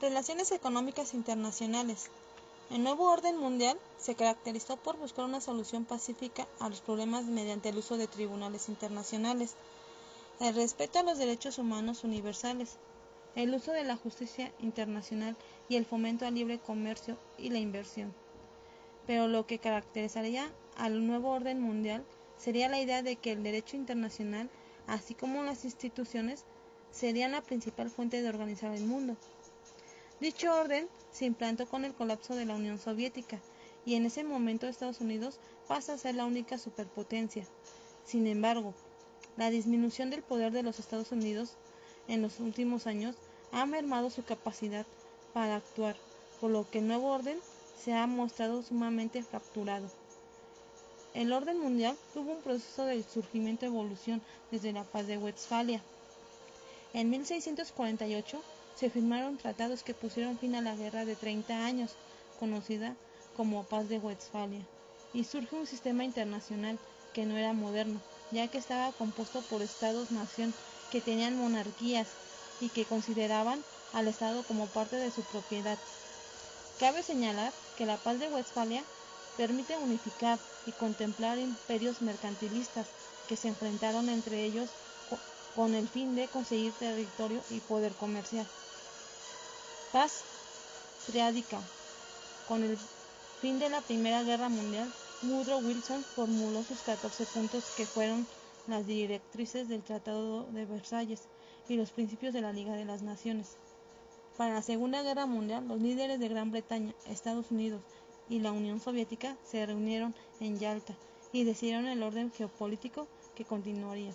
Relaciones económicas internacionales. El nuevo orden mundial se caracterizó por buscar una solución pacífica a los problemas mediante el uso de tribunales internacionales, el respeto a los derechos humanos universales, el uso de la justicia internacional y el fomento al libre comercio y la inversión. Pero lo que caracterizaría al nuevo orden mundial sería la idea de que el derecho internacional, así como las instituciones, serían la principal fuente de organizar el mundo. Dicho orden se implantó con el colapso de la Unión Soviética y en ese momento Estados Unidos pasa a ser la única superpotencia. Sin embargo, la disminución del poder de los Estados Unidos en los últimos años ha mermado su capacidad para actuar, por lo que el nuevo orden se ha mostrado sumamente fracturado. El orden mundial tuvo un proceso de surgimiento y evolución desde la Paz de Westfalia. En 1648 se firmaron tratados que pusieron fin a la Guerra de 30 años, conocida como Paz de Westfalia, y surge un sistema internacional que no era moderno, ya que estaba compuesto por estados-nación que tenían monarquías y que consideraban al Estado como parte de su propiedad. Cabe señalar que la Paz de Westfalia permite unificar y contemplar imperios mercantilistas que se enfrentaron entre ellos con el fin de conseguir territorio y poder comercial. Paz triádica. Con el fin de la Primera Guerra Mundial, Woodrow Wilson formuló sus 14 puntos que fueron las directrices del Tratado de Versalles y los principios de la Liga de las Naciones. Para la Segunda Guerra Mundial, los líderes de Gran Bretaña, Estados Unidos y la Unión Soviética se reunieron en Yalta y decidieron el orden geopolítico que continuaría.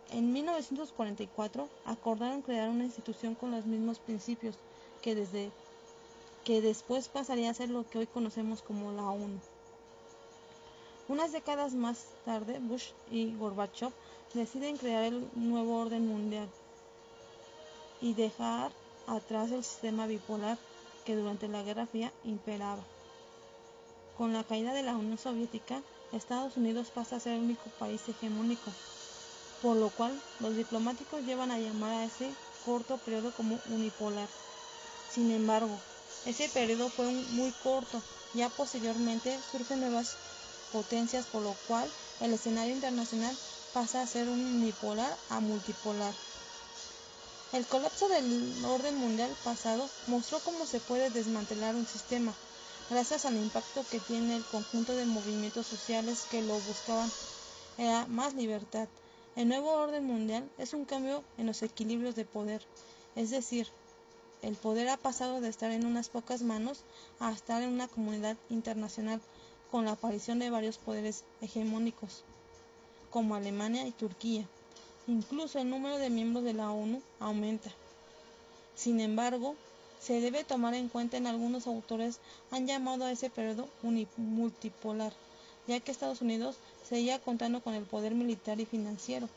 En 1944 acordaron crear una institución con los mismos principios que después pasaría a ser lo que hoy conocemos como la ONU. Unas décadas más tarde, Bush y Gorbachev deciden crear el nuevo orden mundial y dejar atrás el sistema bipolar que durante la Guerra Fría imperaba. Con la caída de la Unión Soviética, Estados Unidos pasa a ser el único país hegemónico, por lo cual los diplomáticos llevan a llamar a ese corto periodo como unipolar. Sin embargo, ese periodo fue muy corto, ya posteriormente surgen nuevas potencias, por lo cual el escenario internacional pasa a ser un unipolar a multipolar. El colapso del orden mundial pasado mostró cómo se puede desmantelar un sistema, gracias al impacto que tiene el conjunto de movimientos sociales que lo buscaban era más libertad. El nuevo orden mundial es un cambio en los equilibrios de poder, es decir, el poder ha pasado de estar en unas pocas manos a estar en una comunidad internacional con la aparición de varios poderes hegemónicos, como Alemania y Turquía. Incluso el número de miembros de la ONU aumenta. Sin embargo, se debe tomar en cuenta en algunos autores han llamado a ese periodo multipolar, ya que Estados Unidos seguía contando con el poder militar y financiero.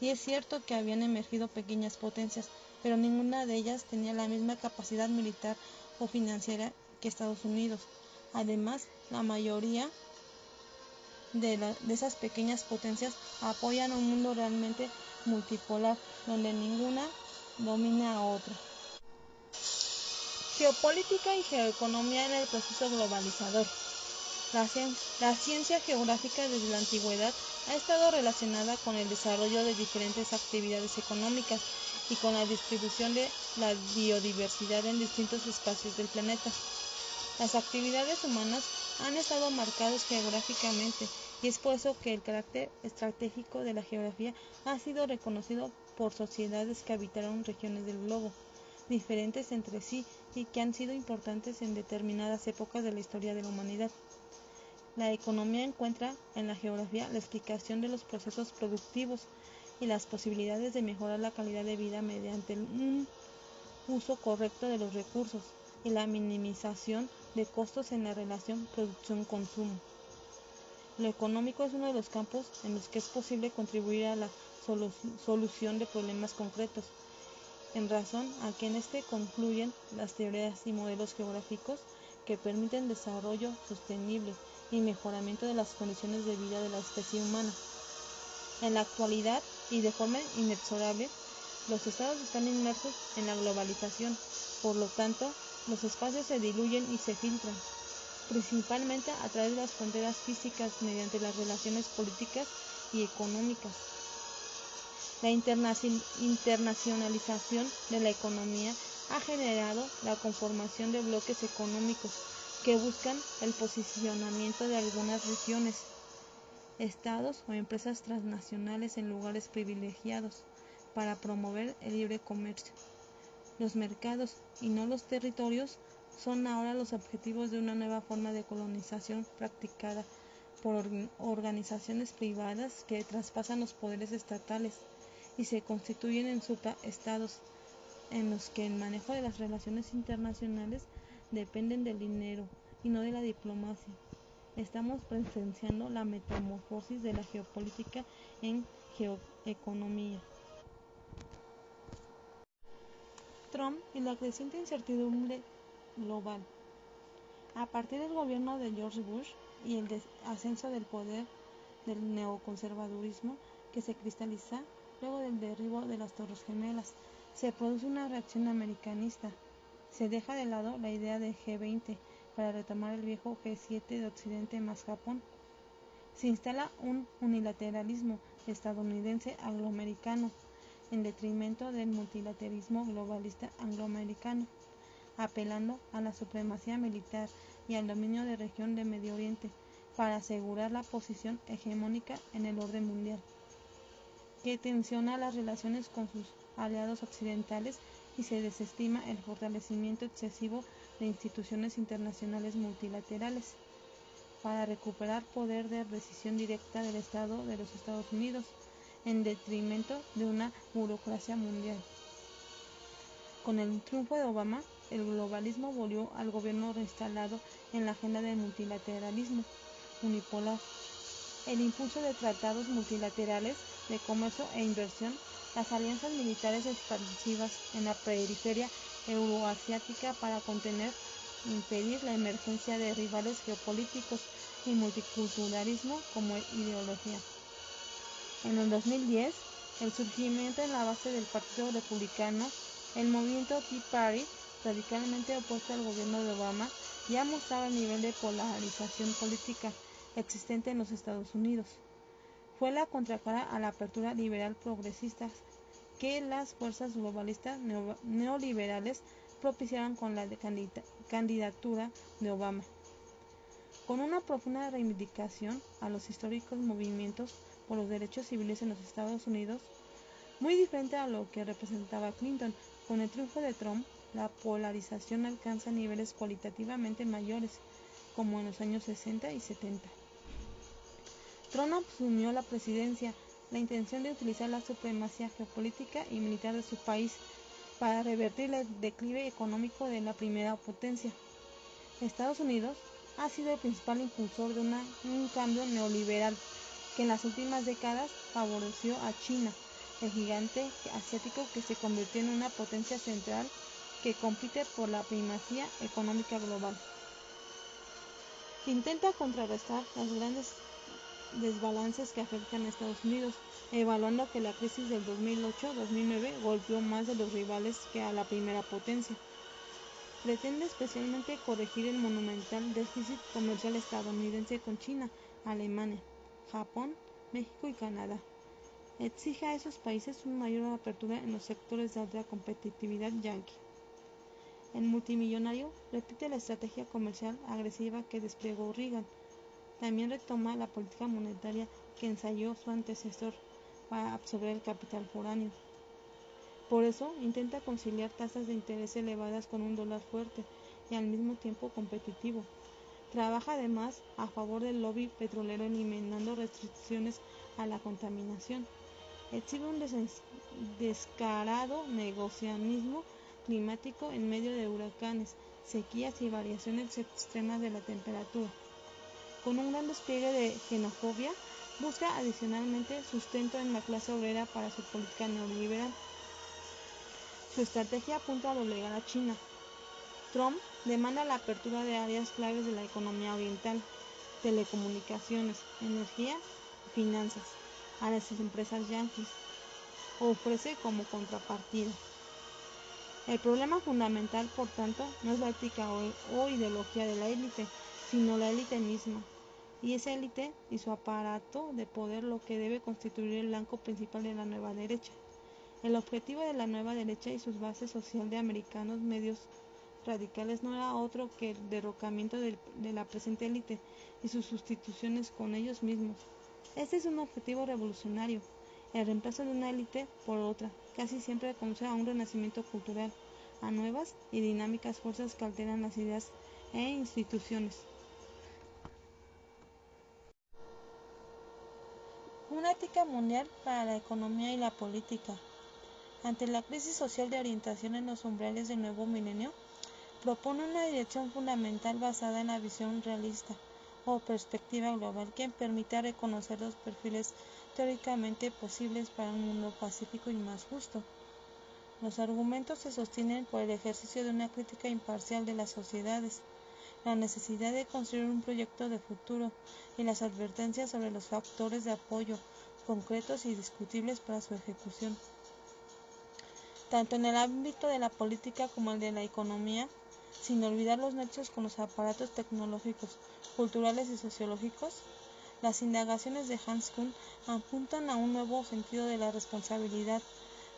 Y es cierto que habían emergido pequeñas potencias, pero ninguna de ellas tenía la misma capacidad militar o financiera que Estados Unidos. Además, la mayoría de esas pequeñas potencias apoyan un mundo realmente multipolar, donde ninguna domina a otra. Geopolítica y geoeconomía en el proceso globalizador. La ciencia geográfica desde la antigüedad ha estado relacionada con el desarrollo de diferentes actividades económicas y con la distribución de la biodiversidad en distintos espacios del planeta. Las actividades humanas han estado marcadas geográficamente y es por eso que el carácter estratégico de la geografía ha sido reconocido por sociedades que habitaron regiones del globo, diferentes entre sí y que han sido importantes en determinadas épocas de la historia de la humanidad. La economía encuentra en la geografía la explicación de los procesos productivos y las posibilidades de mejorar la calidad de vida mediante un uso correcto de los recursos y la minimización de costos en la relación producción-consumo. Lo económico es uno de los campos en los que es posible contribuir a la solución de problemas concretos, en razón a que en este confluyen las teorías y modelos geográficos que permiten desarrollo sostenible y mejoramiento de las condiciones de vida de la especie humana. En la actualidad, y de forma inexorable, Los estados están inmersos en la globalización, por lo tanto, los espacios se diluyen y se filtran, principalmente a través de las fronteras físicas mediante las relaciones políticas y económicas. La internacionalización de la economía ha generado la conformación de bloques económicos que buscan el posicionamiento de algunas regiones, estados o empresas transnacionales en lugares privilegiados para promover el libre comercio. Los mercados y no los territorios son ahora los objetivos de una nueva forma de colonización practicada por organizaciones privadas que traspasan los poderes estatales y se constituyen en supraestados en los que el manejo de las relaciones internacionales dependen del dinero y no de la diplomacia. Estamos presenciando la metamorfosis de la geopolítica en geoeconomía. Trump y la creciente incertidumbre global. A partir del gobierno de George Bush y el ascenso del poder del neoconservadurismo que se cristaliza luego del derribo de las Torres Gemelas, se produce una reacción americanista. Se deja de lado la idea de G20 para retomar el viejo G7 de Occidente más Japón. Se instala un unilateralismo estadounidense angloamericano en detrimento del multilateralismo globalista angloamericano, apelando a la supremacía militar y al dominio de región de Medio Oriente para asegurar la posición hegemónica en el orden mundial, que tensiona las relaciones con sus aliados occidentales y se desestima el fortalecimiento excesivo de instituciones internacionales multilaterales para recuperar poder de decisión directa del Estado de los Estados Unidos en detrimento de una burocracia mundial. Con el triunfo de Obama, el globalismo volvió al gobierno reinstalado en la agenda del multilateralismo unipolar. El impulso de tratados multilaterales de comercio e inversión, las alianzas militares expansivas en la periferia euroasiática para contener e impedir la emergencia de rivales geopolíticos y multiculturalismo como ideología. En el 2010, el surgimiento en la base del Partido Republicano, el movimiento Tea Party, radicalmente opuesto al gobierno de Obama, ya mostraba el nivel de polarización política existente en los Estados Unidos. Fue la contracara a la apertura liberal progresista que las fuerzas globalistas neoliberales propiciaron con la candidatura de Obama. Con una profunda reivindicación a los históricos movimientos por los derechos civiles en los Estados Unidos, muy diferente a lo que representaba Clinton, con el triunfo de Trump, la polarización alcanza niveles cualitativamente mayores, como en los años 60 y 70. Trump asumió la presidencia, la intención de utilizar la supremacía geopolítica y militar de su país para revertir el declive económico de la primera potencia. Estados Unidos ha sido el principal impulsor de un cambio neoliberal que en las últimas décadas favoreció a China, el gigante asiático que se convirtió en una potencia central que compite por la primacía económica global. Intenta contrarrestar los grandes desbalances que afectan a Estados Unidos, evaluando que la crisis del 2008-2009 golpeó más de los rivales que a la primera potencia. Pretende especialmente corregir el monumental déficit comercial estadounidense con China, Alemania, Japón, México y Canadá. Exige a esos países una mayor apertura en los sectores de alta competitividad yanqui. El multimillonario repite la estrategia comercial agresiva que desplegó Reagan. También retoma la política monetaria que ensayó su antecesor para absorber el capital foráneo. Por eso intenta conciliar tasas de interés elevadas con un dólar fuerte y al mismo tiempo competitivo. Trabaja además a favor del lobby petrolero eliminando restricciones a la contaminación. Exhibe un descarado negacionismo climático en medio de huracanes, sequías y variaciones extremas de la temperatura. Con un gran despliegue de xenofobia, busca adicionalmente sustento en la clase obrera para su política neoliberal. Su estrategia apunta a doblegar a China. Trump demanda la apertura de áreas claves de la economía oriental, telecomunicaciones, energía y finanzas, a las empresas yanquis. ofrece como contrapartida. El problema fundamental, por tanto, no es la ética o ideología de la élite, sino la élite misma, y esa élite y su aparato de poder lo que debe constituir el blanco principal de la nueva derecha. El objetivo de la nueva derecha y sus bases social de americanos medios radicales no era otro que el derrocamiento de la presente élite y sus sustituciones con ellos mismos. Este es un objetivo revolucionario, el reemplazo de una élite por otra, casi siempre conduce a un renacimiento cultural, a nuevas y dinámicas fuerzas que alteran las ideas e instituciones. Una ética mundial para la economía y la política. Ante la crisis social de orientación en los umbrales del nuevo milenio, propone una dirección fundamental basada en la visión realista o perspectiva global que permita reconocer los perfiles teóricamente posibles para un mundo pacífico y más justo. Los argumentos se sostienen por el ejercicio de una crítica imparcial de las sociedades, la necesidad de construir un proyecto de futuro y las advertencias sobre los factores de apoyo concretos y discutibles para su ejecución. Tanto en el ámbito de la política como el de la economía, sin olvidar los nexos con los aparatos tecnológicos, culturales y sociológicos, las indagaciones de Hans Kuhn apuntan a un nuevo sentido de la responsabilidad.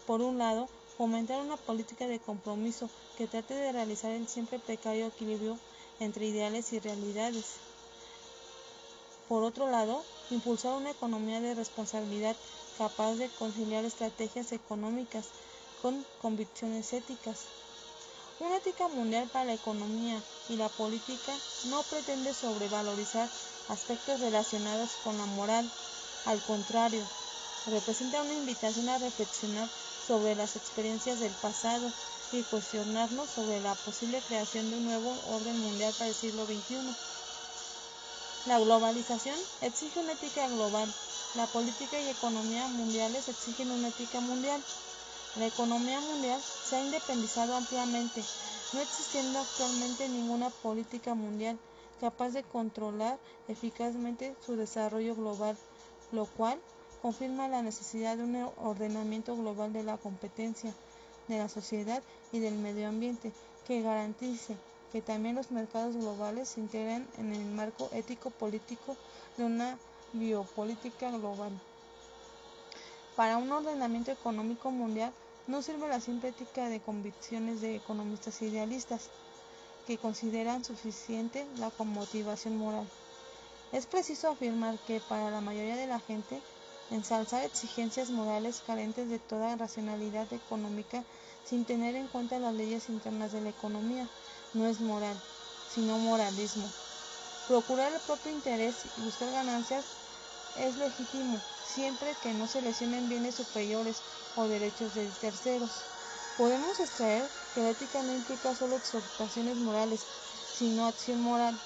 Por un lado, fomentar una política de compromiso que trate de realizar el siempre precario equilibrio entre ideales y realidades. Por otro lado, impulsar una economía de responsabilidad capaz de conciliar estrategias económicas con convicciones éticas. Una ética mundial para la economía y la política no pretende sobrevalorizar aspectos relacionados con la moral, al contrario, representa una invitación a reflexionar sobre las experiencias del pasado y cuestionarnos sobre la posible creación de un nuevo orden mundial para el siglo XXI. La globalización exige una ética global. La política y economía mundiales exigen una ética mundial. La economía mundial se ha independizado ampliamente, no existiendo actualmente ninguna política mundial capaz de controlar eficazmente su desarrollo global, lo cual confirma la necesidad de un ordenamiento global de la competencia, de la sociedad y del medio ambiente, que garantice que también los mercados globales se integren en el marco ético-político de una biopolítica global. Para un ordenamiento económico mundial no sirve la simple ética de convicciones de economistas idealistas, que consideran suficiente la motivación moral. Es preciso afirmar que para la mayoría de la gente, ensalzar exigencias morales carentes de toda racionalidad económica sin tener en cuenta las leyes internas de la economía no es moral, sino moralismo. Procurar el propio interés y buscar ganancias es legítimo, siempre que no se lesionen bienes superiores o derechos de terceros. Podemos extraer que la ética no implica solo exhortaciones morales, sino acción moral.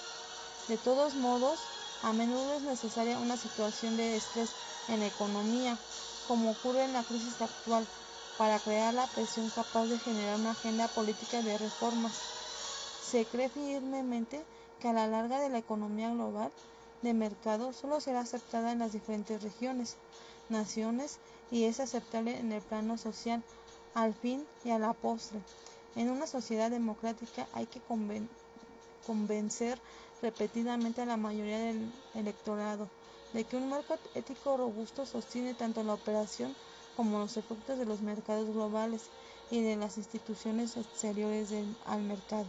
De todos modos, a menudo es necesaria una situación de estrés en la economía, como ocurre en la crisis actual, para crear la presión capaz de generar una agenda política de reformas. Se cree firmemente que a la larga de la economía global de mercado solo será aceptada en las diferentes regiones, naciones y es aceptable en el plano social, al fin y a la postre. En una sociedad democrática hay que convencer repetidamente a la mayoría del electorado de que un marco ético robusto sostiene tanto la operación como los efectos de los mercados globales y de las instituciones exteriores al mercado.